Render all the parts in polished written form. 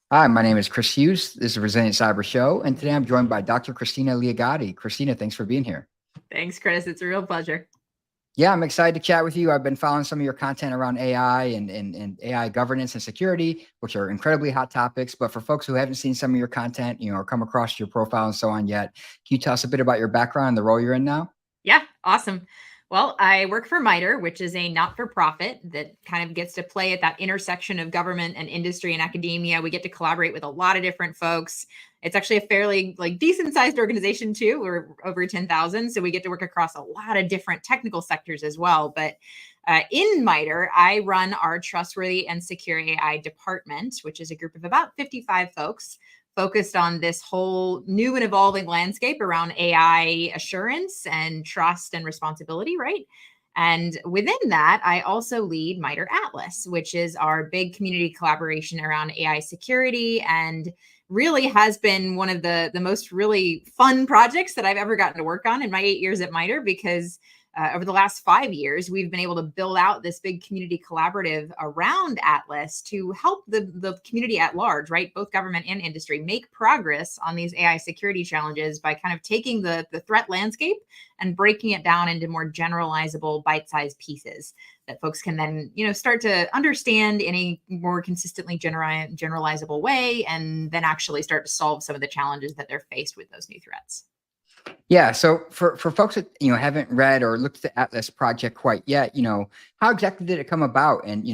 Hi, my name is Chris Hughes. This is a Resilient Cyber Show, and today I'm joined by Dr. Christina Liaghati. Christina, thanks for being here. Thanks, Chris. It's a real pleasure. Yeah, I'm excited to chat with you. I've been following some of your content around AI and AI governance and security, which are incredibly hot topics. But for folks who haven't seen some of your content, or come across your profile and so on yet, can you tell us a bit about your background and the role you're in now? Yeah, awesome. Well, I work for MITRE, which is a not-for-profit that kind of gets to play at that intersection of government and industry and academia. We get to collaborate with a lot of different folks. It's actually a fairly decent-sized organization too. We're over 10,000, so we get to work across a lot of different technical sectors as well. But in MITRE, I run our Trustworthy and Secure AI department, which is a group of about 55 folks focused on this whole new and evolving landscape around AI assurance and trust and responsibility, right? And within that, I also lead MITRE ATLAS, which is our big community collaboration around AI security, and really has been one of the most really fun projects that I've ever gotten to work on in my 8 years at MITRE, because over the last 5 years, we've been able to build out this big community collaborative around Atlas to help the community at large, right? Both government and industry make progress on these AI security challenges by kind of taking the threat landscape and breaking it down into more generalizable bite-sized pieces that folks can then, start to understand in a more consistently generalizable way, and then actually start to solve some of the challenges that they're faced with those new threats. Yeah. So for folks that haven't read or looked at the Atlas project quite yet, how exactly did it come about, and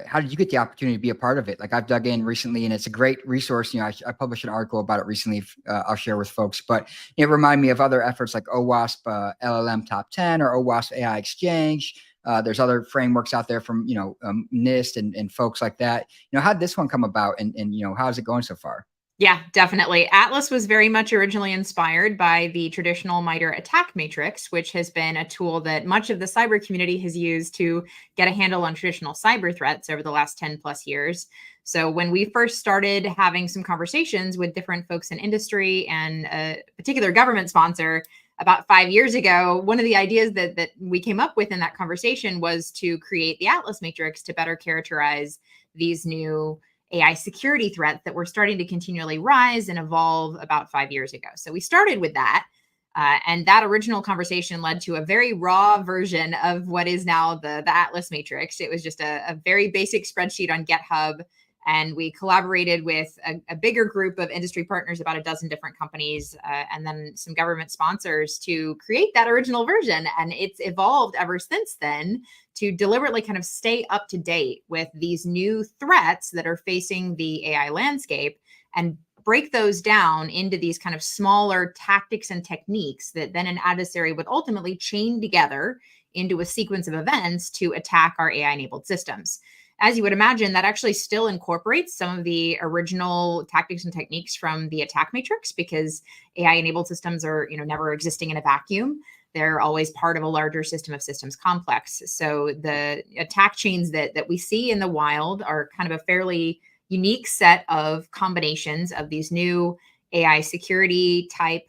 how did you get the opportunity to be a part of it? Like, I've dug in recently, and it's a great resource. I published an article about it recently. I'll share with folks, but it reminded me of other efforts like OWASP LLM Top 10 or OWASP AI Exchange. There's other frameworks out there from NIST and folks like that. How did this one come about, and how's it going so far? Yeah, definitely. Atlas was very much originally inspired by the traditional MITRE ATT&CK Matrix, which has been a tool that much of the cyber community has used to get a handle on traditional cyber threats over the last 10 plus years. So when we first started having some conversations with different folks in industry and a particular government sponsor about 5 years ago, one of the ideas that we came up with in that conversation was to create the Atlas Matrix to better characterize these new AI security threats that were starting to continually rise and evolve about 5 years ago. So we started with that. And that original conversation led to a very raw version of what is now the Atlas Matrix. It was just a very basic spreadsheet on GitHub. And we collaborated with a bigger group of industry partners, about a dozen different companies, and then some government sponsors to create that original version. And it's evolved ever since then to deliberately kind of stay up to date with these new threats that are facing the AI landscape, and break those down into these kind of smaller tactics and techniques that then an adversary would ultimately chain together into a sequence of events to attack our AI-enabled systems. As you would imagine, that actually still incorporates some of the original tactics and techniques from the attack matrix, because AI-enabled systems are, never existing in a vacuum. They're always part of a larger system of systems complex. So the attack chains that we see in the wild are kind of a fairly unique set of combinations of these new AI security type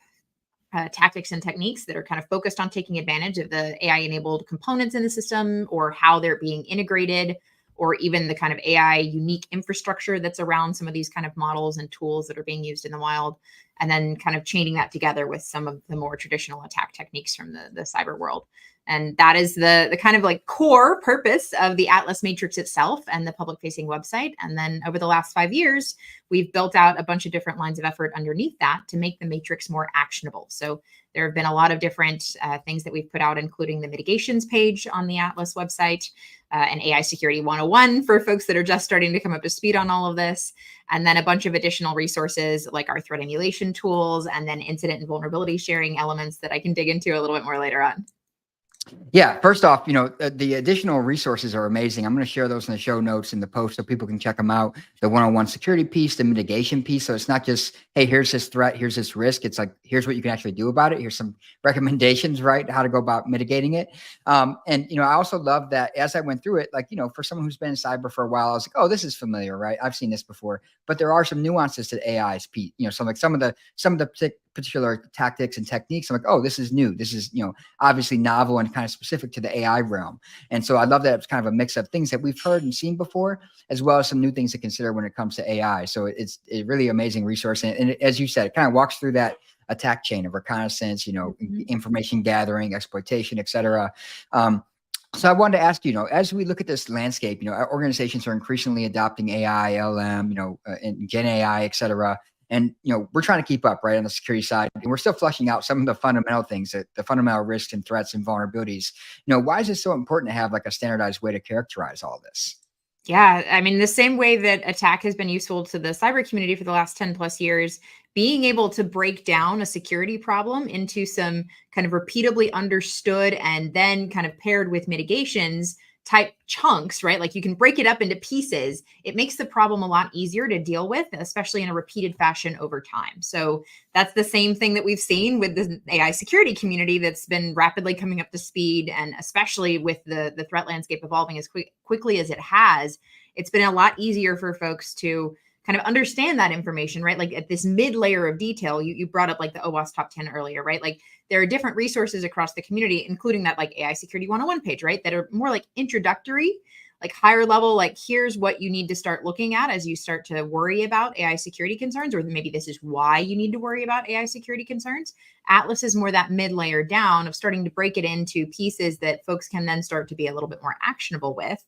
tactics and techniques that are kind of focused on taking advantage of the AI-enabled components in the system, or how they're being integrated, or even the kind of AI unique infrastructure that's around some of these kind of models and tools that are being used in the wild, and then kind of chaining that together with some of the more traditional attack techniques from the cyber world. And that is the kind of core purpose of the Atlas Matrix itself and the public facing website. And then over the last 5 years, we've built out a bunch of different lines of effort underneath that to make the matrix more actionable. So there have been a lot of different things that we've put out, including the mitigations page on the Atlas website, and AI Security 101 for folks that are just starting to come up to speed on all of this. And then a bunch of additional resources like our threat emulation tools, and then incident and vulnerability sharing elements that I can dig into a little bit more later on. Yeah, first off, the additional resources are amazing. I'm going to share those in the show notes in the post so people can check them out. The one-on-one security piece, the mitigation piece. So it's not just, hey, here's this threat, here's this risk. It's like, here's what you can actually do about it. Here's some recommendations, right? How to go about mitigating it. And, I also love that as I went through it, for someone who's been in cyber for a while, I was like, oh, this is familiar, right? I've seen this before. But there are some nuances to AI's piece. Some of the particular tactics and techniques. I'm like, oh, this is new. This is, obviously novel and kind of specific to the AI realm. And so I love that it's kind of a mix of things that we've heard and seen before, as well as some new things to consider when it comes to AI. So it's a really amazing resource. And as you said, it kind of walks through that attack chain of reconnaissance, information gathering, exploitation, et cetera. So I wanted to ask, as we look at this landscape, our organizations are increasingly adopting AI, LM, and Gen AI, et cetera. And, we're trying to keep up, right, on the security side. And we're still fleshing out some of the fundamental things, the fundamental risks and threats and vulnerabilities. Why is it so important to have like a standardized way to characterize all this? Yeah, I mean, the same way that attack has been useful to the cyber community for the last 10 plus years, being able to break down a security problem into some kind of repeatably understood and then kind of paired with mitigations type chunks, right? Like you can break it up into pieces. It makes the problem a lot easier to deal with, especially in a repeated fashion over time. So that's the same thing that we've seen with the AI security community that's been rapidly coming up to speed. And especially with the threat landscape evolving as quickly as it has, it's been a lot easier for folks to kind of understand that information, right? Like at this mid layer of detail, you brought up like the OWASP top 10 earlier, right? Like there are different resources across the community, including that like AI Security 101 page, right? That are more like introductory, like higher level, like here's what you need to start looking at as you start to worry about AI security concerns, or maybe this is why you need to worry about AI security concerns. Atlas is more that mid layer down of starting to break it into pieces that folks can then start to be a little bit more actionable with.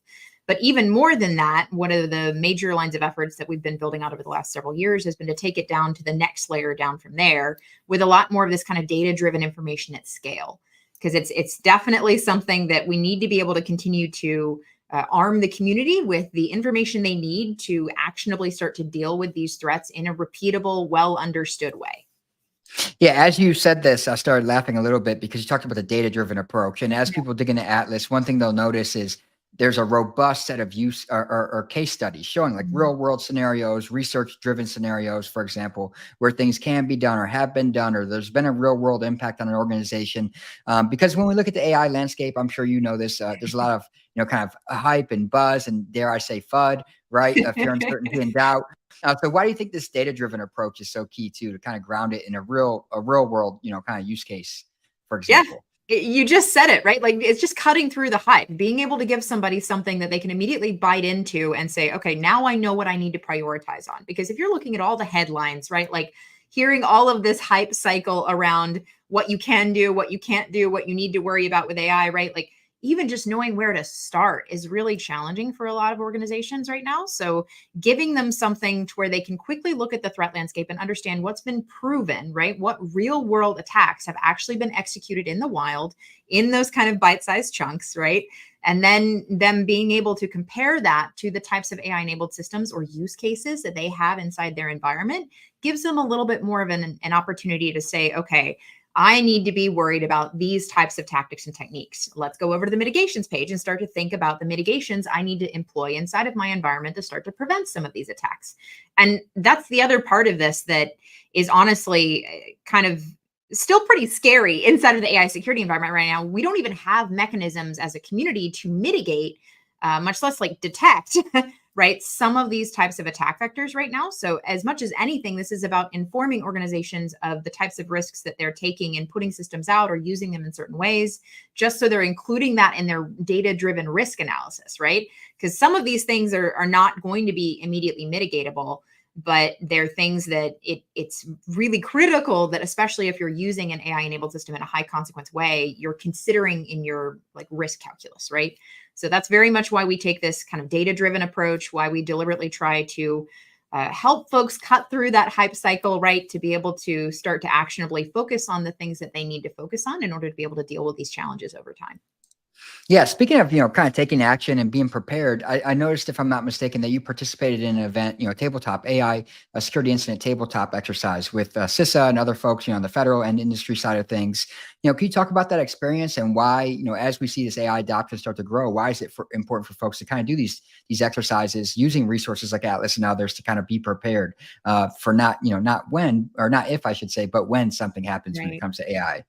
But even more than that, one of the major lines of efforts that we've been building out over the last several years has been to take it down to the next layer down from there with a lot more of this kind of data-driven information at scale. Because it's definitely something that we need to be able to continue to arm the community with the information they need to actionably start to deal with these threats in a repeatable, well-understood way. Yeah, as you said this, I started laughing a little bit because you talked about the data-driven approach. And as Yeah. people dig into Atlas, one thing they'll notice is there's a robust set of use or case studies showing like real world scenarios, research-driven scenarios, for example, where things can be done or have been done, or there's been a real world impact on an organization. Because when we look at the AI landscape, I'm sure you know this, there's a lot of, kind of hype and buzz and dare I say FUD, right? Fear, uncertainty, and doubt. So why do you think this data-driven approach is so key too, to kind of ground it in a real world, kind of use case, for example? You just said it, right? Like it's just cutting through the hype, being able to give somebody something that they can immediately bite into and say, okay, now I know what I need to prioritize on. Because if you're looking at all the headlines, right? Like hearing all of this hype cycle around what you can do, what you can't do, what you need to worry about with AI, right? Like even just knowing where to start is really challenging for a lot of organizations right now. So giving them something to where they can quickly look at the threat landscape and understand what's been proven, right? What real world attacks have actually been executed in the wild in those kind of bite-sized chunks, right? And then them being able to compare that to the types of AI enabled systems or use cases that they have inside their environment gives them a little bit more of an opportunity to say, okay, I need to be worried about these types of tactics and techniques. Let's go over to the mitigations page and start to think about the mitigations I need to employ inside of my environment to start to prevent some of these attacks. And that's the other part of this that is honestly kind of still pretty scary inside of the AI security environment right now. We don't even have mechanisms as a community to mitigate, much less like detect right? Some of these types of attack vectors right now. So as much as anything, this is about informing organizations of the types of risks that they're taking and putting systems out or using them in certain ways, just so they're including that in their data-driven risk analysis, right? Because some of these things are not going to be immediately mitigatable, but they're things that it's really critical that, especially if you're using an AI-enabled system in a high consequence way, you're considering in your like risk calculus, right? So that's very much why we take this kind of data-driven approach, why we deliberately try to help folks cut through that hype cycle, right? To be able to start to actionably focus on the things that they need to focus on in order to be able to deal with these challenges over time. Yeah, speaking of, kind of taking action and being prepared, I noticed, if I'm not mistaken, that you participated in an event, tabletop AI, a security incident tabletop exercise with CISA and other folks, on the federal and industry side of things. Can you talk about that experience and why, as we see this AI adoption start to grow, why is it important for folks to kind of do these exercises using resources like Atlas and others to kind of be prepared for not when, or not if I should say, but when something happens when it comes to AI?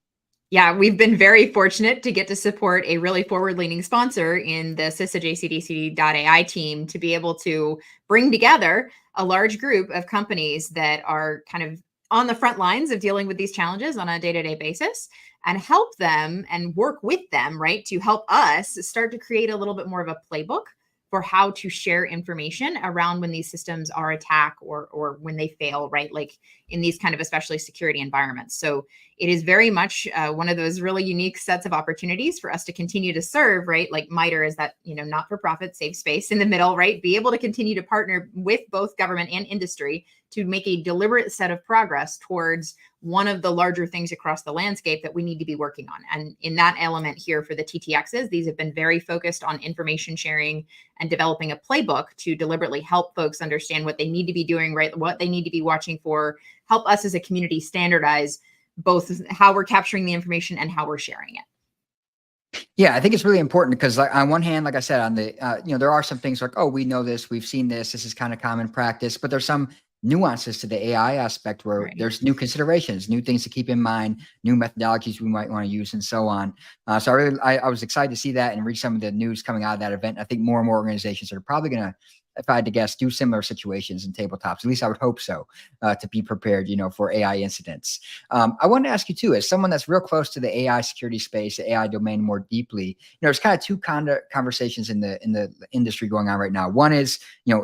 Yeah, we've been very fortunate to get to support a really forward-leaning sponsor in the CISA JCDC.ai team to be able to bring together a large group of companies that are kind of on the front lines of dealing with these challenges on a day-to-day basis and help them and work with them, right, to help us start to create a little bit more of a playbook for how to share information around when these systems are attacked or when they fail, right? Like in these kind of especially security environments. So it is very much one of those really unique sets of opportunities for us to continue to serve, right? Like MITRE is that, not-for-profit safe space in the middle, right? Be able to continue to partner with both government and industry to make a deliberate set of progress towards one of the larger things across the landscape that we need to be working on. And in that element here for the TTXs, these have been very focused on information sharing and developing a playbook to deliberately help folks understand what they need to be doing, right? What they need to be watching for, help us as a community standardize both how we're capturing the information and how we're sharing it. Yeah, I think it's really important because, like, on one hand, like I said, on the there are some things like, oh, we know this, we've seen this is kind of common practice, but there's some nuances to the AI aspect where Right. there's new considerations, new things to keep in mind, new methodologies we might want to use, and so on. So I was excited to see that and read some of the news coming out of that event. I think more and more organizations are probably going to, if I had to guess, do similar situations in tabletops. At least I would hope so, to be prepared, for AI incidents. I wanted to ask you too, as someone that's real close to the AI security space, the AI domain more deeply, there's kind of two conversations in the industry going on right now. One is,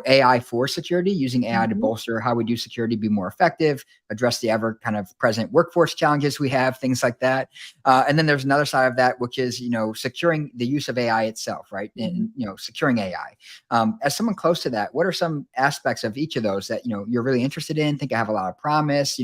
AI for security, using AI to bolster how we do security, be more effective, address the ever kind of present workforce challenges we have, things like that. And then there's another side of that, which is, securing the use of AI itself, right? And, securing AI. As someone close to that, what are some aspects of each of those that, you're really interested in, think I have a lot of promise,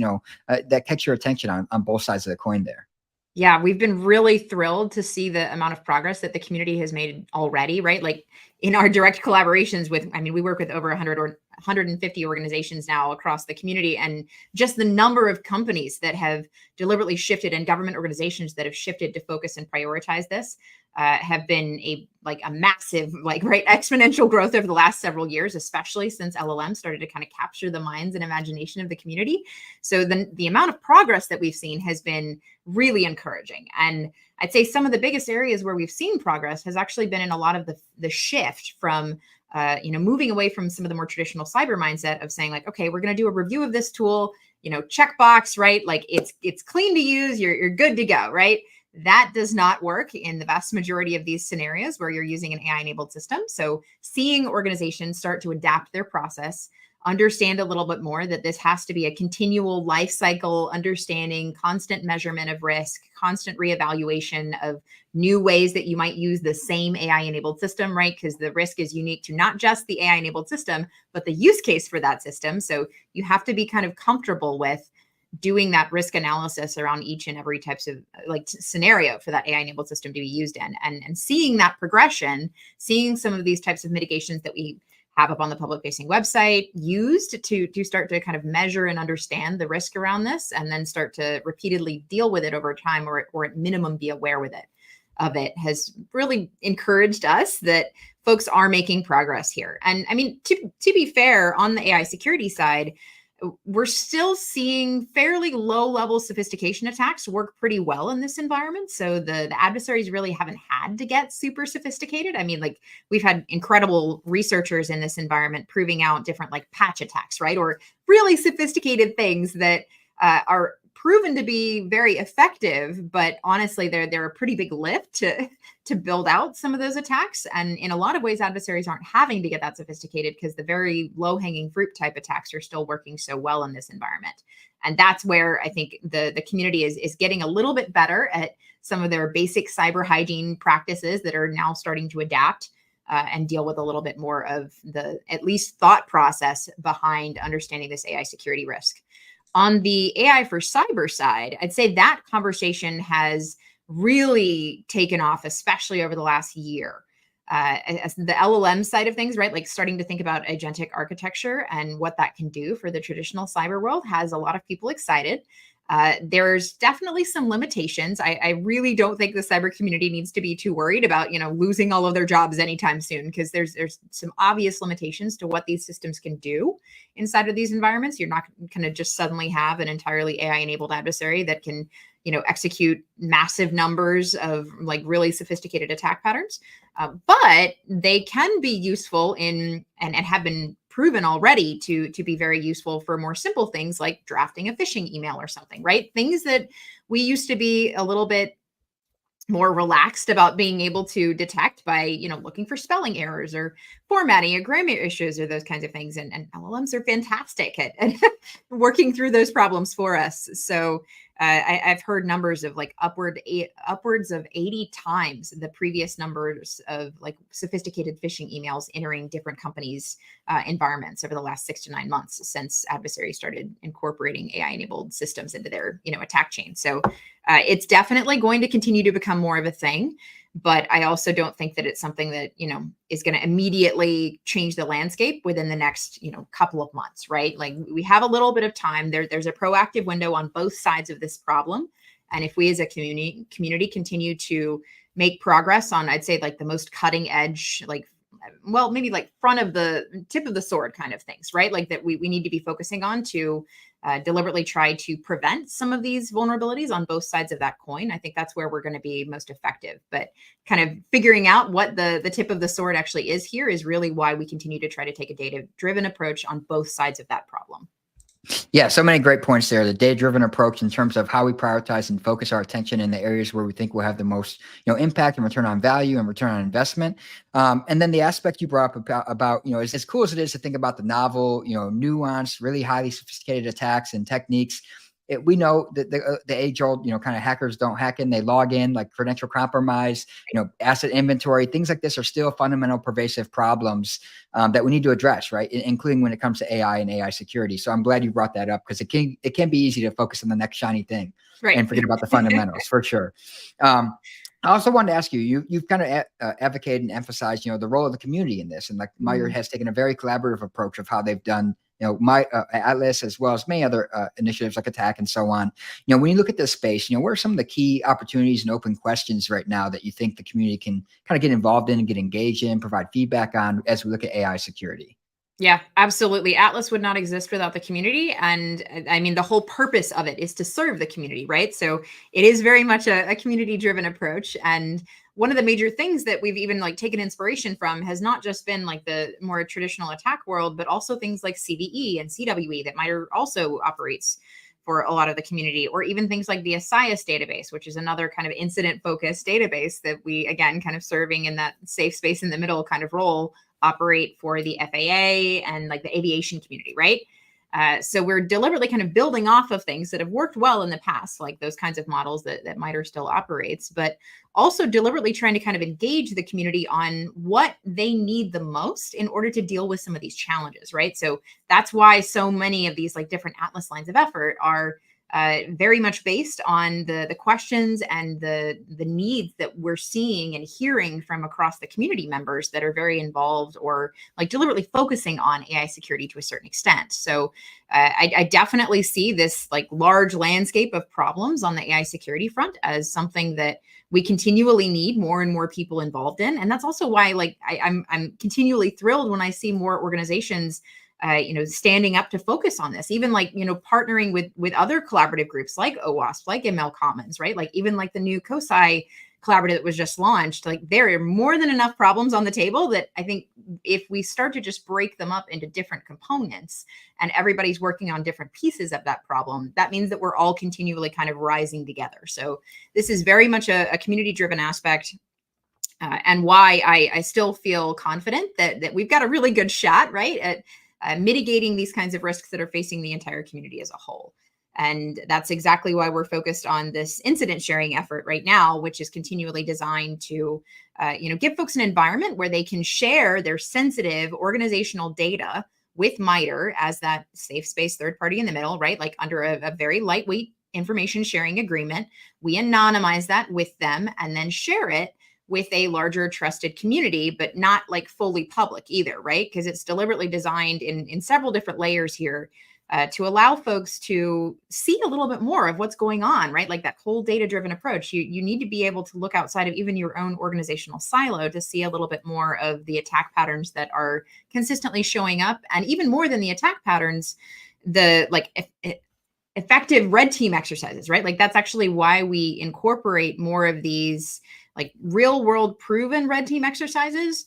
that catch your attention on both sides of the coin there? Yeah, we've been really thrilled to see the amount of progress that the community has made already, right? Like in our direct collaborations with, we work with over 100 or 150 organizations now across the community, and just the number of companies that have deliberately shifted and government organizations that have shifted to focus and prioritize this have been a massive, exponential growth over the last several years, especially since LLM started to kind of capture the minds and imagination of the community. So the amount of progress that we've seen has been really encouraging. And I'd say some of the biggest areas where we've seen progress has actually been in a lot of the shift from moving away from some of the more traditional cyber mindset of saying okay, we're going to do a review of this tool, checkbox, right? Like it's clean to use, you're good to go, right? That does not work in the vast majority of these scenarios where you're using an AI-enabled system. So seeing organizations start to adapt their process, understand a little bit more that this has to be a continual life cycle understanding, constant measurement of risk, constant reevaluation of new ways that you might use the same AI-enabled system, right? Because the risk is unique to not just the AI-enabled system, but the use case for that system. So you have to be kind of comfortable with doing that risk analysis around each and every types of scenario for that AI-enabled system to be used in, and seeing that progression, seeing some of these types of mitigations that we have up on the public facing website used to start to kind of measure and understand the risk around this, and then start to repeatedly deal with it over time, or at minimum be aware of it has really encouraged us that folks are making progress here. And to be fair, on the AI security side, we're still seeing fairly low level sophistication attacks work pretty well in this environment. So the adversaries really haven't had to get super sophisticated. We've had incredible researchers in this environment proving out different patch attacks, right? Or really sophisticated things that are proven to be very effective, but honestly, they're a pretty big lift to build out some of those attacks. And in a lot of ways, adversaries aren't having to get that sophisticated because the very low-hanging fruit type attacks are still working so well in this environment. And that's where I think the community is getting a little bit better at some of their basic cyber hygiene practices that are now starting to adapt and deal with a little bit more of the at least thought process behind understanding this AI security risk. On the AI for cyber side, I'd say that conversation has really taken off, especially over the last year. As the LLM side of things, right? Starting to think about agentic architecture and what that can do for the traditional cyber world has a lot of people excited. There's definitely some limitations. I really don't think the cyber community needs to be too worried about, losing all of their jobs anytime soon, because there's some obvious limitations to what these systems can do inside of these environments. You're not going to just suddenly have an entirely AI-enabled adversary that can, execute massive numbers of really sophisticated attack patterns. But they can be useful in and have been proven already to be very useful for more simple things like drafting a phishing email or something, right? Things that we used to be a little bit more relaxed about being able to detect by, looking for spelling errors or formatting or grammar issues or those kinds of things. And LLMs are fantastic at working through those problems for us. So I've heard numbers of like upwards of 80 times the previous numbers of like sophisticated phishing emails entering different companies' environments over the last 6 to 9 months since adversaries started incorporating AI-enabled systems into their attack chain. So it's definitely going to continue to become more of a thing, but I also don't think that it's something that, is going to immediately change the landscape within the next, couple of months, right? Like we have a little bit of time. There's a proactive window on both sides of this problem. And if we as a community continue to make progress on, I'd say like the most cutting edge, like, well, maybe like front of the tip of the sword kind of things, right? Like that we need to be focusing on to deliberately try to prevent some of these vulnerabilities on both sides of that coin. I think that's where we're going to be most effective. But kind of figuring out what the tip of the sword actually is here is really why we continue to try to take a data-driven approach on both sides of that problem. Yeah, so many great points there. The data-driven approach in terms of how we prioritize and focus our attention in the areas where we think will have the most, impact and return on value and return on investment. And then the aspect you brought up about as cool as it is to think about the novel, nuanced, really highly sophisticated attacks and techniques. We know that the age-old, kind of hackers don't hack in, they log in, like credential compromise, asset inventory, things like this are still fundamental pervasive problems that we need to address, right? Including when it comes to AI and AI security. So I'm glad you brought that up because it can be easy to focus on the next shiny thing, right, and forget about the fundamentals for sure. I also wanted to ask you, you've kind of advocated and emphasized, the role of the community in this. And like MITRE has taken a very collaborative approach of how they've done Atlas, as well as many other initiatives like Attack and so on. When you look at this space, what are some of the key opportunities and open questions right now that you think the community can kind of get involved in and get engaged in, provide feedback on as we look at AI security? Yeah, absolutely. Atlas would not exist without the community. And I mean, the whole purpose of it is to serve the community, right? So it is very much a community-driven approach. And one of the major things that we've even like taken inspiration from has not just been like the more traditional attack world, but also things like CVE and CWE that MITRE also operates for a lot of the community, or even things like the ASIAS database, which is another kind of incident-focused database that we, again, kind of serving in that safe space in the middle kind of role, operate for the FAA and like the aviation community, right? So we're deliberately kind of building off of things that have worked well in the past, like those kinds of models that MITRE still operates, but also deliberately trying to kind of engage the community on what they need the most in order to deal with some of these challenges, right? So that's why so many of these like different Atlas lines of effort are very much based on the questions and the needs that we're seeing and hearing from across the community members that are very involved or like deliberately focusing on AI security to a certain extent. So I definitely see this like large landscape of problems on the AI security front as something that we continually need more and more people involved in. And that's also why like I'm continually thrilled when I see more organizations standing up to focus on this, even like, partnering with other collaborative groups like OWASP, like ML Commons, right? Like even like the new COSI collaborative that was just launched, like there are more than enough problems on the table that I think if we start to just break them up into different components and everybody's working on different pieces of that problem, that means that we're all continually kind of rising together. So this is very much a community-driven aspect. And why I still feel confident that we've got a really good shot, right, at mitigating these kinds of risks that are facing the entire community as a whole. And that's exactly why we're focused on this incident sharing effort right now, which is continually designed to, give folks an environment where they can share their sensitive organizational data with MITRE as that safe space third party in the middle, right? Like under a very lightweight information sharing agreement. We anonymize that with them and then share it with a larger trusted community, but not like fully public either, right? Because it's deliberately designed in several different layers here to allow folks to see a little bit more of what's going on, right? Like that whole data-driven approach. You need to be able to look outside of even your own organizational silo to see a little bit more of the attack patterns that are consistently showing up. And even more than the attack patterns, the like effective red team exercises, right? Like that's actually why we incorporate more of these like real world proven red team exercises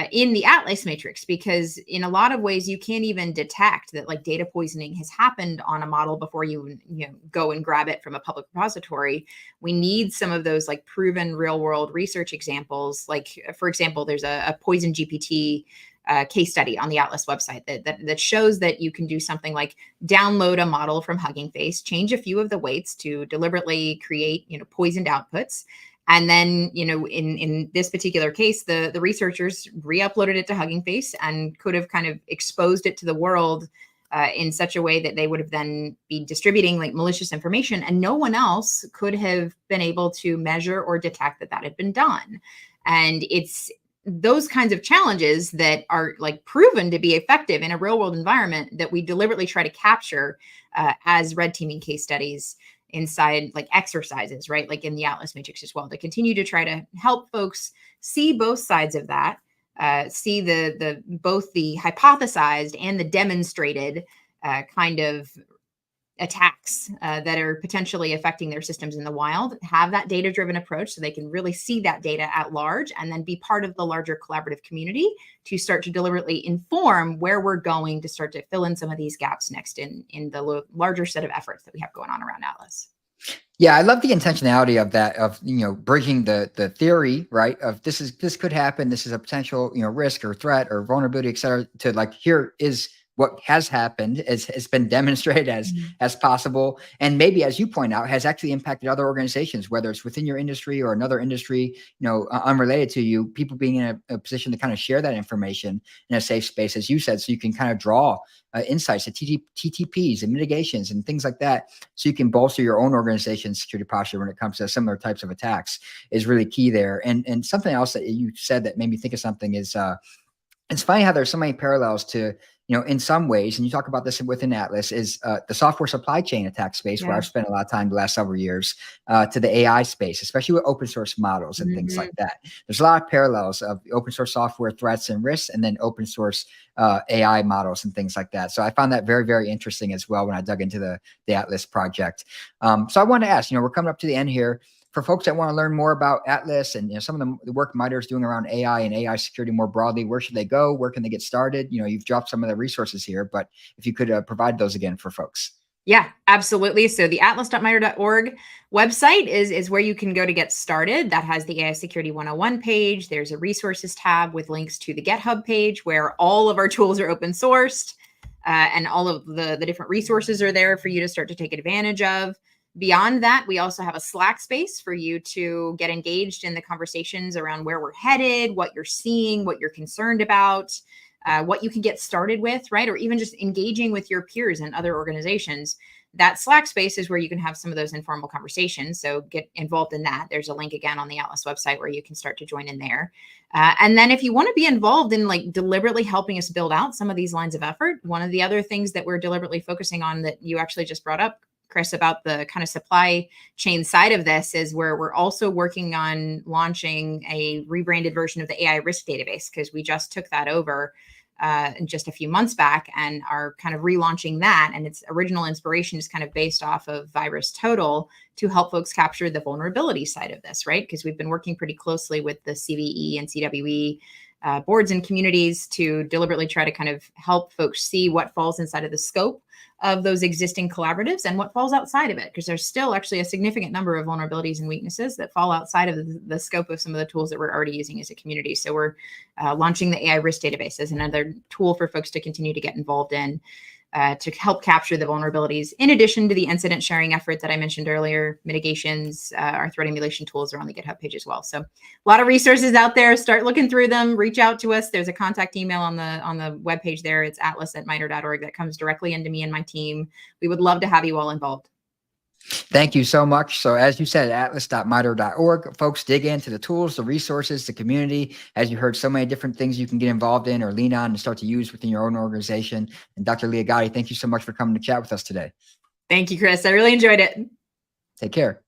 in the Atlas matrix, because in a lot of ways you can't even detect that like data poisoning has happened on a model before you go and grab it from a public repository. We need some of those like proven real world research examples. Like, for example, there's a poison GPT case study on the Atlas website that shows that you can do something like download a model from Hugging Face, change a few of the weights to deliberately create poisoned outputs. And then, in this particular case, the researchers re-uploaded it to Hugging Face and could have kind of exposed it to the world in such a way that they would have then be distributing like malicious information, and no one else could have been able to measure or detect that had been done. And it's those kinds of challenges that are like proven to be effective in a real world environment that we deliberately try to capture as red teaming case studies inside like exercises, right? Like in the Atlas Matrix as well, to continue to try to help folks see both sides of that, see the both the hypothesized and the demonstrated kind of attacks that are potentially affecting their systems in the wild, have that data-driven approach so they can really see that data at large and then be part of the larger collaborative community to start to deliberately inform where we're going to start to fill in some of these gaps next in the larger set of efforts that we have going on around Atlas. Yeah, I love the intentionality of that, of bridging the theory, right, of this could happen, this is a potential risk or threat or vulnerability, et cetera, to like, here is what has happened, has been demonstrated as possible, and maybe, as you point out, has actually impacted other organizations, whether it's within your industry or another industry, unrelated to you. People being in a position to kind of share that information in a safe space, as you said, so you can kind of draw insights to TTPs and mitigations and things like that, so you can bolster your own organization's security posture when it comes to similar types of attacks, is really key there. And something else that you said that made me think of something is, it's funny how there's so many parallels to, in some ways, and you talk about this within Atlas, is the software supply chain attack space, where I've spent a lot of time the last several years, to the AI space, especially with open source models and things like that. There's a lot of parallels of open source software threats and risks, and then open source AI models and things like that. So I found that very, very interesting as well when I dug into the Atlas project. So I want to ask, we're coming up to the end here. For folks that want to learn more about Atlas and some of the work MITRE is doing around AI and AI security more broadly, where should they go? Where can they get started? You've dropped some of the resources here, but if you could provide those again for folks. Yeah, absolutely. So the atlas.mitre.org website is where you can go to get started. That has the AI Security 101 page. There's a resources tab with links to the GitHub page where all of our tools are open sourced, and all of the different resources are there for you to start to take advantage of. Beyond that, we also have a Slack space for you to get engaged in the conversations around where we're headed, what you're seeing, what you're concerned about, what you can get started with, right? Or even just engaging with your peers and other organizations. That Slack space is where you can have some of those informal conversations. So get involved in that. There's a link again on the Atlas website where you can start to join in there. And then if you want to be involved in like deliberately helping us build out some of these lines of effort, one of the other things that we're deliberately focusing on that you actually just brought up, Chris, about the kind of supply chain side of this, is where we're also working on launching a rebranded version of the AI risk database, because we just took that over just a few months back and are kind of relaunching that. And its original inspiration is kind of based off of VirusTotal to help folks capture the vulnerability side of this, right? Because we've been working pretty closely with the CVE and CWE boards and communities to deliberately try to kind of help folks see what falls inside of the scope of those existing collaboratives and what falls outside of it, because there's still actually a significant number of vulnerabilities and weaknesses that fall outside of the scope of some of the tools that we're already using as a community. So we're launching the AI risk database as another tool for folks to continue to get involved in, to help capture the vulnerabilities, in addition to the incident sharing effort that I mentioned earlier, mitigations, our threat emulation tools are on the GitHub page as well. So a lot of resources out there. Start looking through them, reach out to us. There's a contact email on the webpage there. It's atlas@mitre.org that comes directly into me and my team. We would love to have you all involved. Thank you so much. So as you said, atlas.mitre.org, folks, dig into the tools, the resources, the community. As you heard, so many different things you can get involved in or lean on and start to use within your own organization. And Dr. Liaghati, thank you so much for coming to chat with us today. Thank you, Chris. I really enjoyed it. Take care.